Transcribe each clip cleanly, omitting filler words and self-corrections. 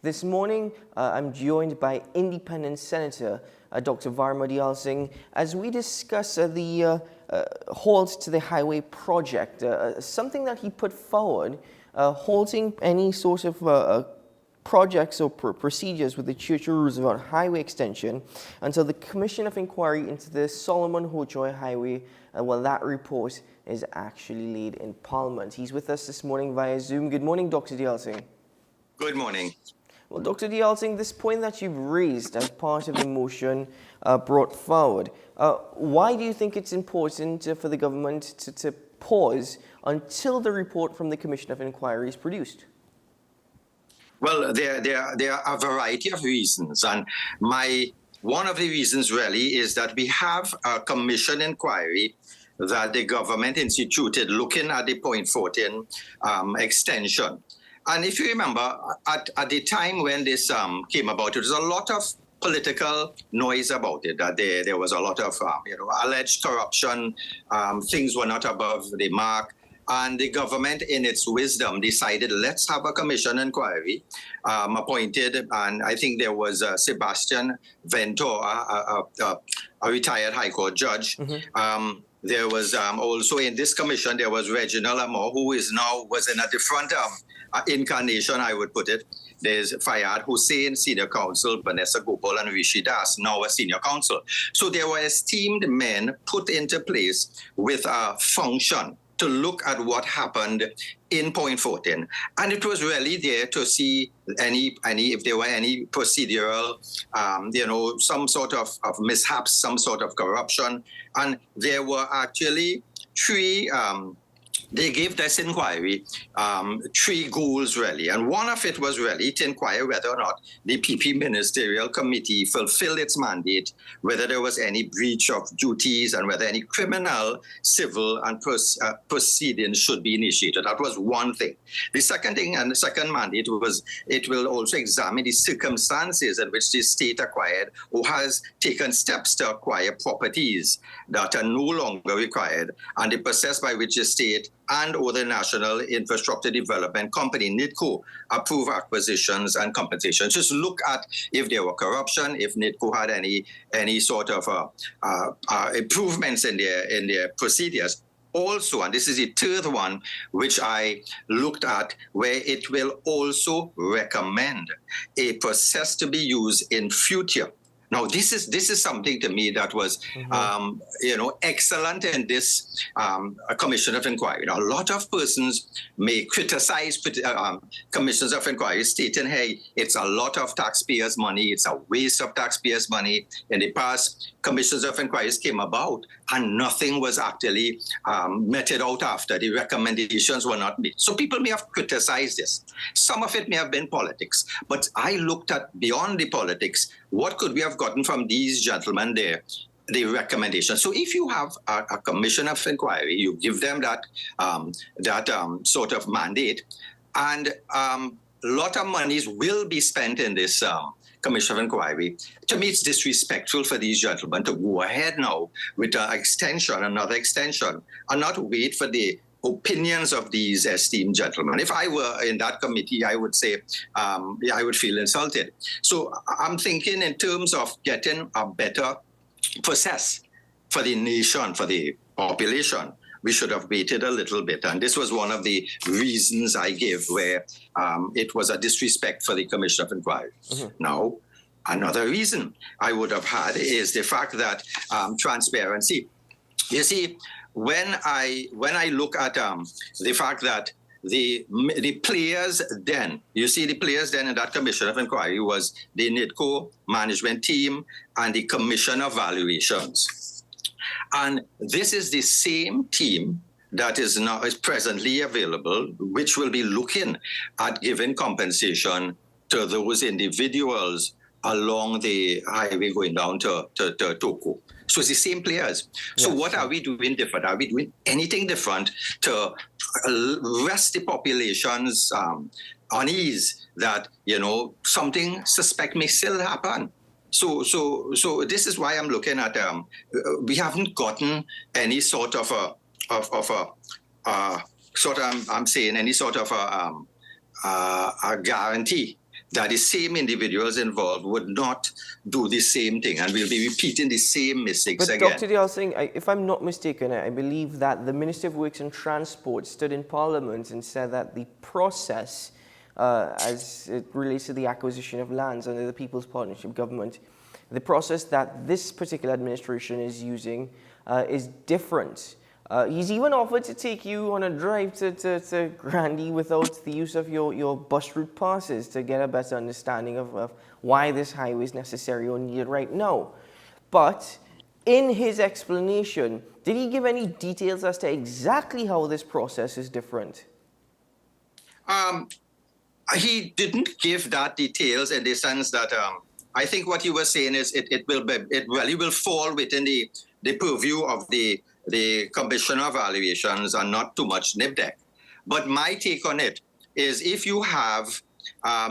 This morning, I'm joined by Independent Senator Dr. Varma Deyalsingh as we discuss the halt to the highway project, something that he put forward, halting any sort of projects or procedures with the Churchill Roosevelt Highway Extension until the Commission of Enquiry into the Solomon Hochoy Highway, that report is actually laid in Parliament. He's with us this morning via Zoom. Good morning, Dr. Deyalsingh. Good morning. Well, Dr. Deyalsingh, this point that you've raised as part of the motion brought forward, why do you think it's important for the government to pause until the report from the Commission of Enquiry is produced? Well, there are a variety of reasons, and one of the reasons really is that we have a commission inquiry that the government instituted looking at the Point 14 extension. And if you remember, at the time when this came about, there was a lot of political noise about it, that there was a lot of alleged corruption, things were not above the mark. And the government, in its wisdom, decided, let's have a commission inquiry appointed. And I think there was Sebastian Ventor, a retired High Court judge. Mm-hmm. There was also in this commission, there was Reginald Amor, who was in a different incarnation, I would put it. There's Fayyad Hussain, senior counsel, Vanessa Gopal, and Rishi Das, now a senior counsel. So there were esteemed men put into place with a function to look at what happened in Point 14. And it was really there to see if there were any procedural, some sort of mishaps, some sort of corruption. And there were actually they gave this inquiry three goals, really. And one of it was really to inquire whether or not the PP Ministerial Committee fulfilled its mandate, whether there was any breach of duties, and whether any criminal, civil, and proceedings should be initiated. That was one thing. The second thing, and the second mandate was, it will also examine the circumstances in which the state acquired or has taken steps to acquire properties that are no longer required, and the process by which the state and or the National Infrastructure Development Company, NIDCO, approve acquisitions and compensations. Just look at if there were corruption, if NIDCO had any sort of improvements in their procedures. Also, and this is the third one, which I looked at, where it will also recommend a process to be used in future. Now, this is something to me that was, excellent in this Commission of Enquiry. Now, a lot of persons may criticize commissions of inquiry, stating, hey, it's a lot of taxpayers' money, it's a waste of taxpayers' money. In the past, commissions of inquiries came about and nothing was actually meted out after. The recommendations were not made. So people may have criticized this. Some of it may have been politics, but I looked at beyond the politics, what could we have gotten from these gentlemen there? The recommendation. So if you have a commission of inquiry, you give them that sort of mandate, and a lot of monies will be spent in this commission of inquiry. To me, it's disrespectful for these gentlemen to go ahead now with another extension, and not wait for the opinions of these esteemed gentlemen. If I were in that committee, I would say, I would feel insulted. So I'm thinking in terms of getting a better process for the nation, for the population, we should have waited a little bit. And this was one of the reasons I gave, where it was a disrespect for the Commission of Enquiry. Mm-hmm. Now, another reason I would have had is the fact that transparency. You see, when I look at the fact that the players then, you see the players then in that Commission of Inquiry was the NIDCO management team and the Commission of Valuations. And this is the same team that is presently available, which will be looking at giving compensation to those individuals along the highway going down to Toko. So it's the same players. So yes. What are we doing different? Are we doing anything different to rest the population's unease that, something suspect may still happen? So this is why I'm looking at, we haven't gotten any sort of a guarantee that the same individuals involved would not do the same thing and will be repeating the same mistakes But again. Dr. Deyalsingh, if I'm not mistaken, I believe that the Minister of Works and Transport stood in Parliament and said that the process, as it relates to the acquisition of lands under the People's Partnership Government, the process that this particular administration is using is different. He's even offered to take you on a drive to Grandy without the use of your bus route passes to get a better understanding of why this highway is necessary or needed right now. But in his explanation, did he give any details as to exactly how this process is different? He didn't give that details in the sense that I think what he was saying is it will fall within the purview of the Commission of Evaluations and not too much NIBDEC. But my take on it is if you have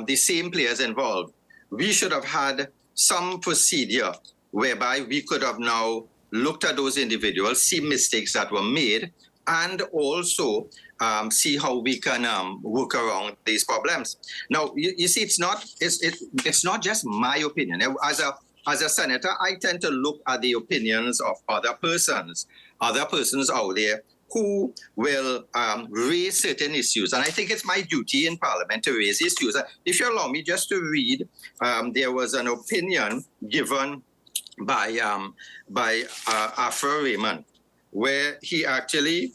the same players involved, we should have had some procedure whereby we could have now looked at those individuals, see mistakes that were made, and also see how we can work around these problems. Now, you see, it's not just my opinion. As a senator, I tend to look at the opinions of other persons out there who will raise certain issues. And I think it's my duty in Parliament to raise issues. If you allow me just to read, there was an opinion given by Afra Raymond, where he actually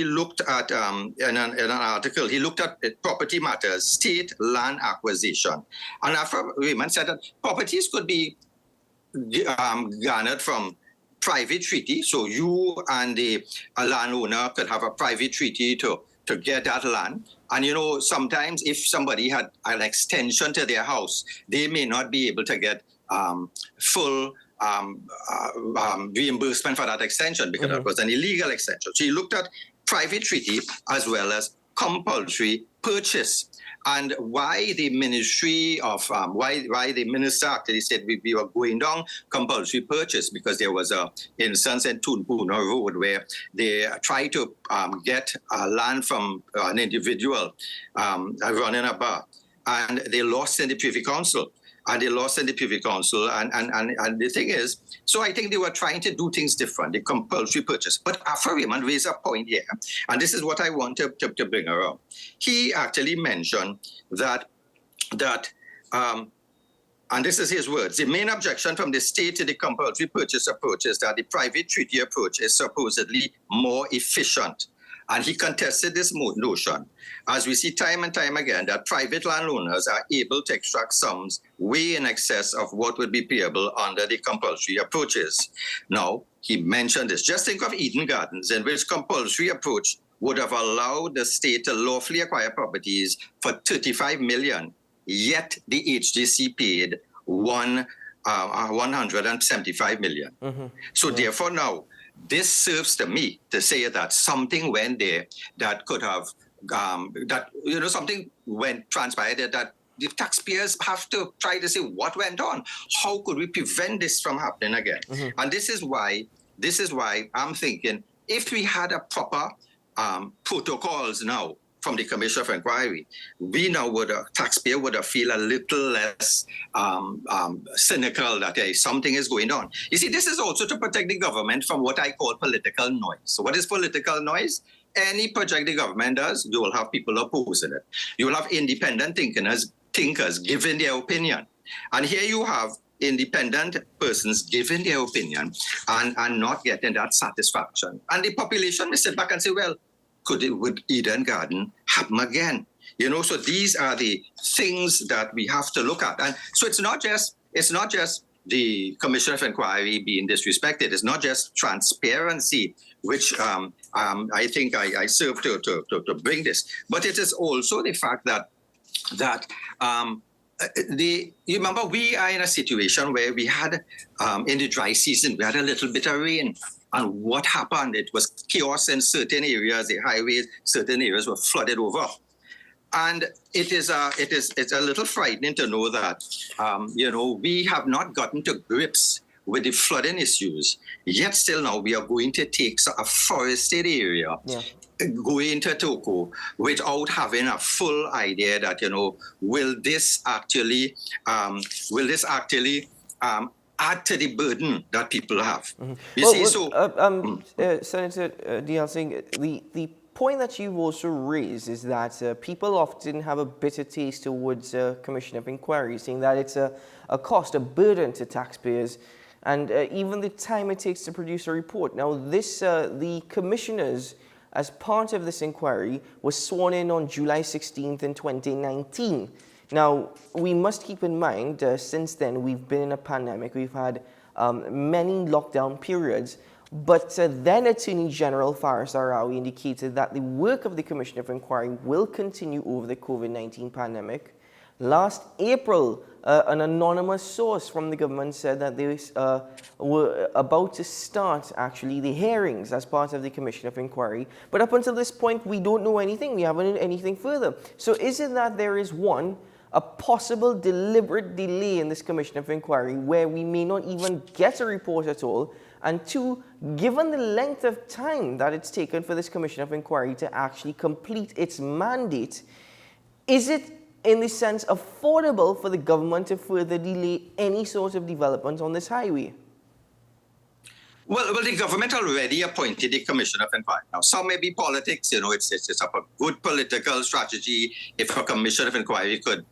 looked at, in an article, he looked at property matters, state land acquisition. And Afra Raymond said that properties could be garnered from private treaty. So you and the landowner could have a private treaty to get that land. And, you know, sometimes if somebody had an extension to their house, they may not be able to get full reimbursement for that extension because that was an illegal extension. So he looked at private treaty as well as compulsory purchase. And why the Ministry of why the minister actually said we were going down compulsory purchase, because there was a instance in Tunpuna Road where they tried to get land from an individual running a bar, and they lost in the Privy Council. And the thing is, so I think they were trying to do things different, the compulsory purchase. But Afra Raymond raised a point here, and this is what I want to bring around. He actually mentioned that and this is his words, the main objection from the state to the compulsory purchase approach is that the private treaty approach is supposedly more efficient. And he contested this notion, as we see time and time again, that private landowners are able to extract sums way in excess of what would be payable under the compulsory approaches. Now, he mentioned this. Just think of Eden Gardens, in which compulsory approach would have allowed the state to lawfully acquire properties for 35 million, yet the HDC paid 175 million. So therefore now, this serves to me to say that something went there that could have, something went transpired that the taxpayers have to try to say what went on. How could we prevent this from happening again? And this is why I'm thinking if we had a proper protocols now from the Commission of Enquiry, we now taxpayer would have feel a little less cynical that something is going on. You see, this is also to protect the government from what I call political noise. So what is political noise? Any project the government does, you will have people opposing it. You will have independent thinkers giving their opinion. And here you have independent persons giving their opinion and not getting that satisfaction. And the population may sit back and say, well, would Eden Garden happen again? You know, so these are the things that we have to look at. And so it's not just the Commission of Enquiry being disrespected. It's not just transparency, which I think I serve to bring this, but it is also the fact that you remember we are in a situation where we had in the dry season we had a little bit of rain. And what happened? It was chaos in certain areas. The highways, certain areas were flooded over, and it's a little frightening to know that we have not gotten to grips with the flooding issues. Yet still now we are going to take a forested area go into Toko without having a full idea that, will this actually add to the burden that people have. Senator Deyalsingh, the point that you've also raised is that people often have a bitter taste towards Commission of Enquiry, saying that it's a cost, a burden to taxpayers, and even the time it takes to produce a report. Now, the commissioners, as part of this inquiry, was sworn in on July 16th in 2019. Now, we must keep in mind, since then, we've been in a pandemic. We've had many lockdown periods. But then Attorney General Faris Arawi indicated that the work of the Commission of Enquiry will continue over the COVID-19 pandemic. Last April, an anonymous source from the government said that they were about to start, actually, the hearings as part of the Commission of Enquiry. But up until this point, we don't know anything. We haven't heard anything further. So is it that there is, one, a possible deliberate delay in this Commission of Enquiry where we may not even get a report at all? And two, given the length of time that it's taken for this Commission of Enquiry to actually complete its mandate, is it, in this sense, affordable for the government to further delay any sort of development on this highway? Well, the government already appointed the Commission of Enquiry. Now, some may be politics, it's a good political strategy if a Commission of Enquiry could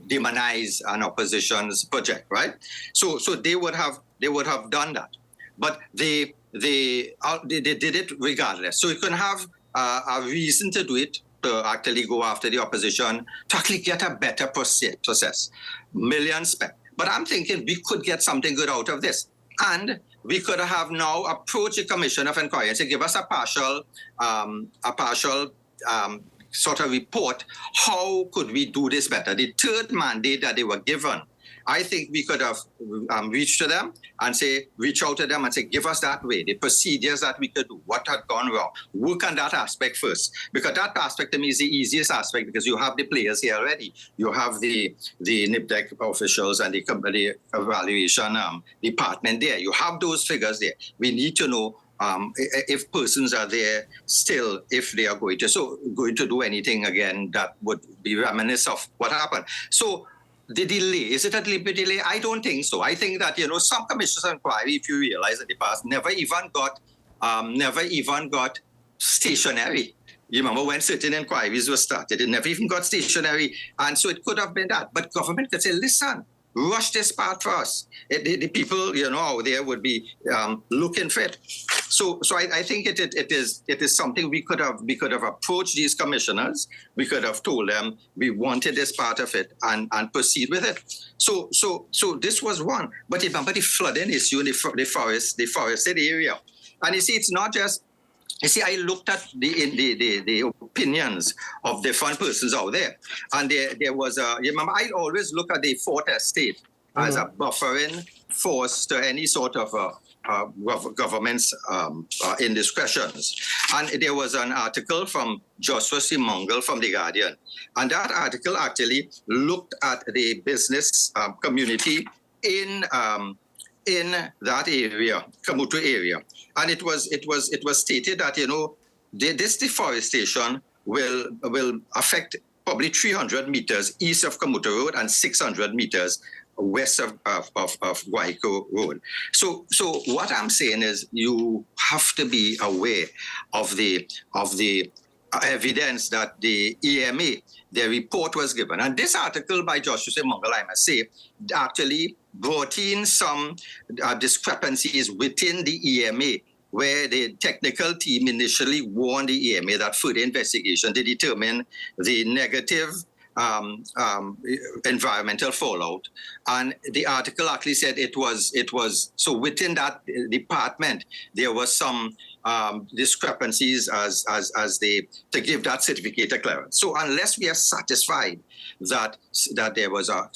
demonize an opposition's project, right? So they would have done that. But they did it regardless. So you can have a reason to do it, to actually go after the opposition, to actually get a better process. Millions spent. But I'm thinking we could get something good out of this. And we could have now approached the Commission of Enquiry and say, give us a partial sort of report. How could we do this better? The third mandate that they were given, I think we could have reached to them and reach out to them and say, give us that way, the procedures that we could do, what had gone wrong. Work on that aspect first. Because that aspect to me is the easiest aspect because you have the players here already. You have the NIPDEC officials and the evaluation department there. You have those figures there. We need to know if persons are there still, if they are going to do anything again that would be reminiscent of what happened. So the delay, is it a deliberate delay? I don't think so. I think that, some commissions of inquiry, if you realize in the past, never even got stationary. You remember when certain inquiries were started, it never even got stationary. And so it could have been that. But government could say, listen, rush this part for us. The people, out there would be looking for it. So I think it is something we could have approached these commissioners. We could have told them we wanted this part of it and proceed with it. So this was one. But remember the flooding issue in the forested area. And you see, it's not just. You see, I looked at the opinions of different persons out there, and there was remember, I always look at the Fourth Estate as a buffering force to any sort of government's indiscretions. And there was an article from Joshua Simongal from The Guardian, and that article actually looked at the business community in that area, Kamutu area. And it was stated that, this deforestation will affect probably 300 meters east of Kamutu Road and 600 meters west of Guayco Road. So what I'm saying is you have to be aware of the evidence that the EMA, their report was given. And this article by Joshua Simongal, I must say, actually brought in some discrepancies within the EMA, where the technical team initially warned the EMA that further investigation to determine the negative environmental fallout. And the article actually said it was so within that department there was some discrepancies as they to give that certificate of clearance. So unless we are satisfied that there was a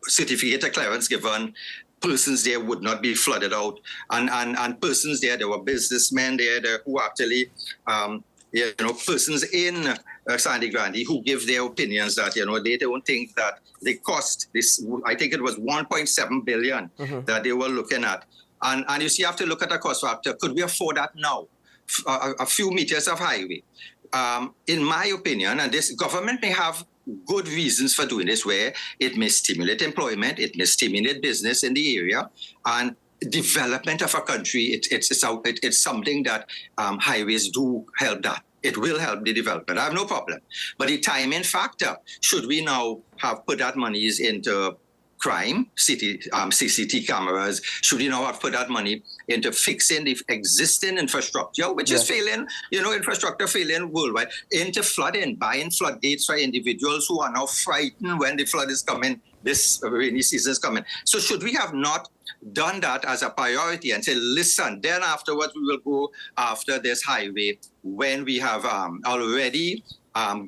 certificate of clearance given, persons there would not be flooded out, and persons there were businessmen there who actually persons in Sandy Grande who give their opinions that they don't think that the cost, this, I think it was 1.7 billion that they were looking at, and you see, you have to look at the cost factor. Could we afford that now? a few meters of highway. In my opinion, and this government may have good reasons for doing this, where it may stimulate employment, it may stimulate business in the area, and development of a country. It's something that highways do help that. It will help the development. I have no problem. But the timing factor, should we now have put that monies into crime, CCTV cameras? Should we now have put that money into fixing the existing infrastructure, which is failing, infrastructure failing worldwide, into flooding, buying floodgates for individuals who are now frightened when the flood is coming, this rainy season is coming. So should we have not done that as a priority and say, listen, then afterwards we will go after this highway when we have already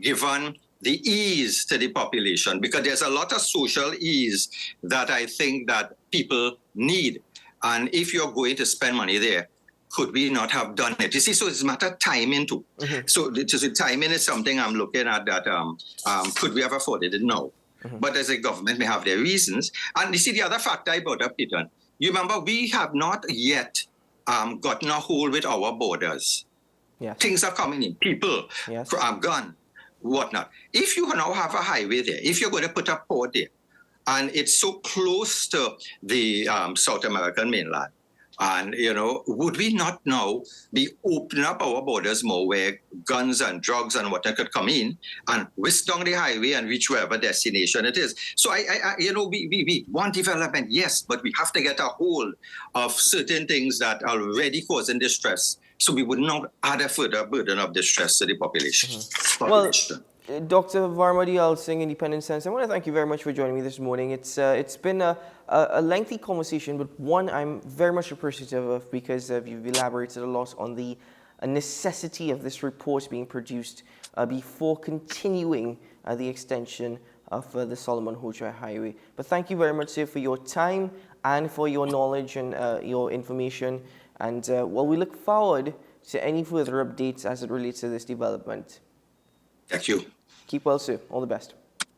given the ease to the population, because there's a lot of social ease that I think that people need. And if you're going to spend money there, could we not have done it? You see, so it's a matter of timing too. Mm-hmm. So the timing is something I'm looking at that could we have afforded it? No. Mm-hmm. But as a government may have their reasons. And you see, the other factor I brought up, Peter, you remember we have not yet gotten a hold with our borders. Yes. Things are coming in, people, yes. Gun, whatnot. If you now have a highway there, if you're going to put a port there, and it's so close to the South American mainland, and, would we not now be opening up our borders more, where guns and drugs and whatnot could come in and whisk down the highway and reach wherever destination it is? So, we want development, yes, but we have to get a hold of certain things that are already causing distress, so we would not add a further burden of distress to the population. Mm-hmm. Well, Dr. Varma Deyalsingh, Independent Senator, I want to thank you very much for joining me this morning. It's been a lengthy conversation, but one I'm very much appreciative of, because you've elaborated a lot on the necessity of this report being produced before continuing the extension of the Solomon Hochoy Highway. But thank you very much, sir, for your time and for your knowledge and your information. And we look forward to any further updates as it relates to this development. Thank you. Keep well, sir. All the best.